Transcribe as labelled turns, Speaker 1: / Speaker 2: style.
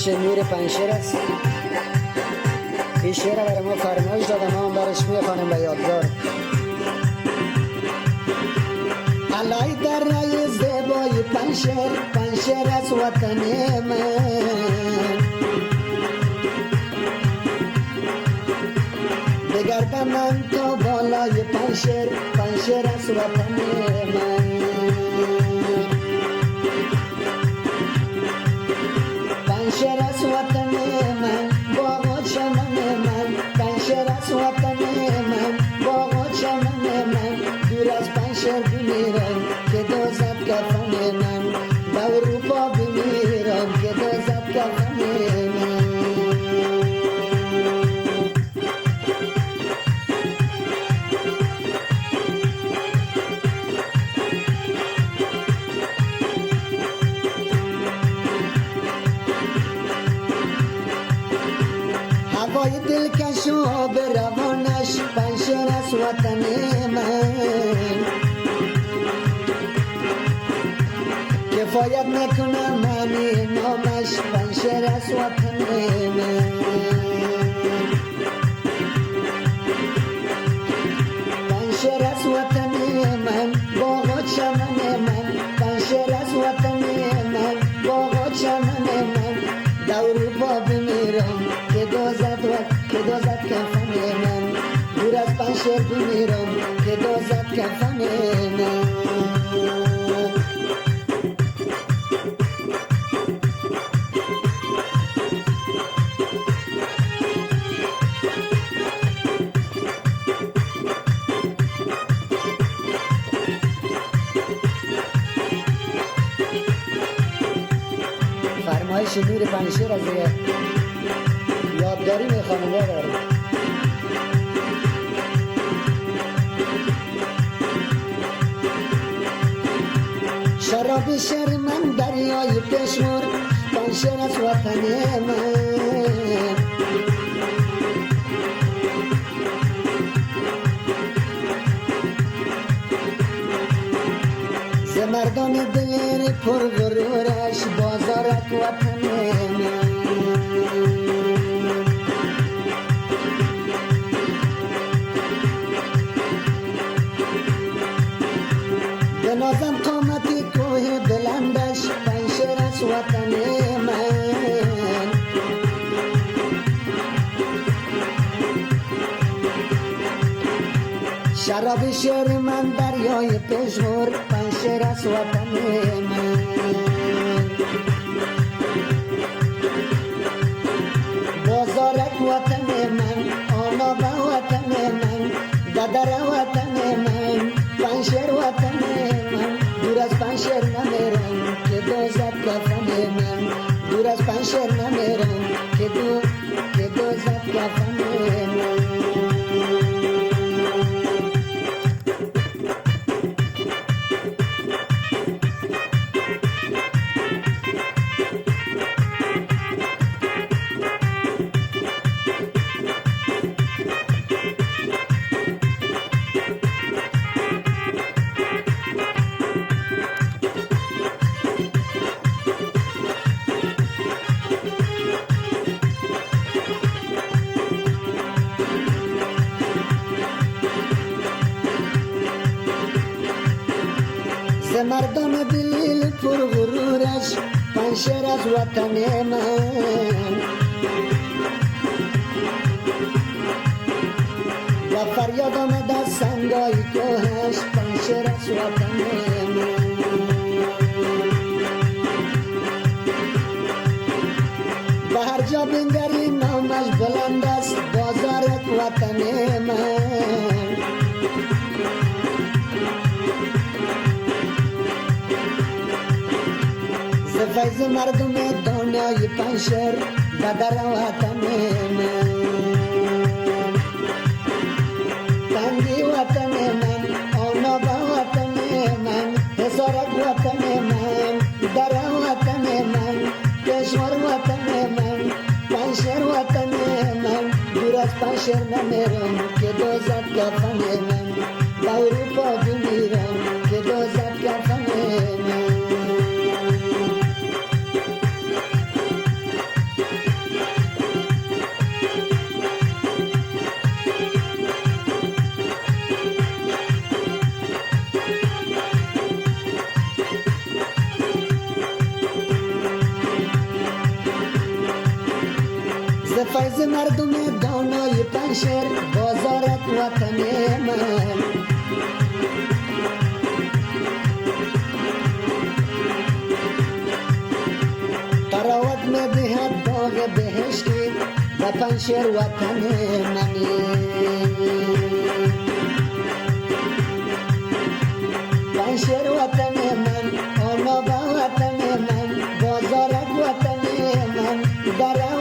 Speaker 1: نور پنشیر است. این شعر برای ما فرمایش دادن، ما هم برش میخوانیم به یادگار. علای در رای زیبای پنشیر، پنشیر از وطن من. بگردم من تا بالای پنشیر، پنشیر از وطن من. پنشیر از وطن من، باغ و چمن من. پنشیر از وطن من، باغ و چمن من. دور از پنشیر بمیرم که دوزد کفن من. به اروپا بمیرم که دوزد کفن من. هوای دلکش و آب روانش، پنشیر از وطن من. کفایت نکنم معنی نامش، پنشیر از وطن من. پنشیر از وطن من، باغ و چمن من. پنشیر از وطن من، باغ و چمن من. در اروپا بمیرم که دوزد کفن من. دور از پنشیر بمیرم که دوزد کفن من. فرمایش نور پنشیر از یادگاری میخوانم دارم. شراب شهر من، دریای پشمور، پنشیر از وطن من. ز مردان دلیر پر غرورش، بازارک وطن من. به نازم قامتی کوه بلندش، پنشیر از وطن من. شراب شهر من، دریای پشمور، پنشیر از وطن من. بازارک وطن من، آنا به وطن من. ددر وطن من، پنشیر وطن من. دور از پنشیر نمیرم که دوزد کفن من. دور از پنشیر نمیرم که دوزد کفن من. ز مردان دلیل پر غرورش، پنشیر از وطن من. و فریاد آمد از سنگای کوهش، پنشیر از وطن من. به هر جا بنگری نامش بلند است، بازارک وطن من. ز فیض مردم دنیای پنشیر، بدر وطن من. تنگی وطن من، آنا به وطن من. حسارک وطن من، در وطن من. کشور وطن من، پنشیر وطن من. دور از پنشیر نمیرم که دوزد کفن من. به اروپا بمیرم که دوزد کفن من. مردم دانای پنشهر بازارت وطن من قراوت میدهد باغ بهشتی و پنشهر وطن منی پنشهر وطن من آنابا وطن من بازارت وطن من در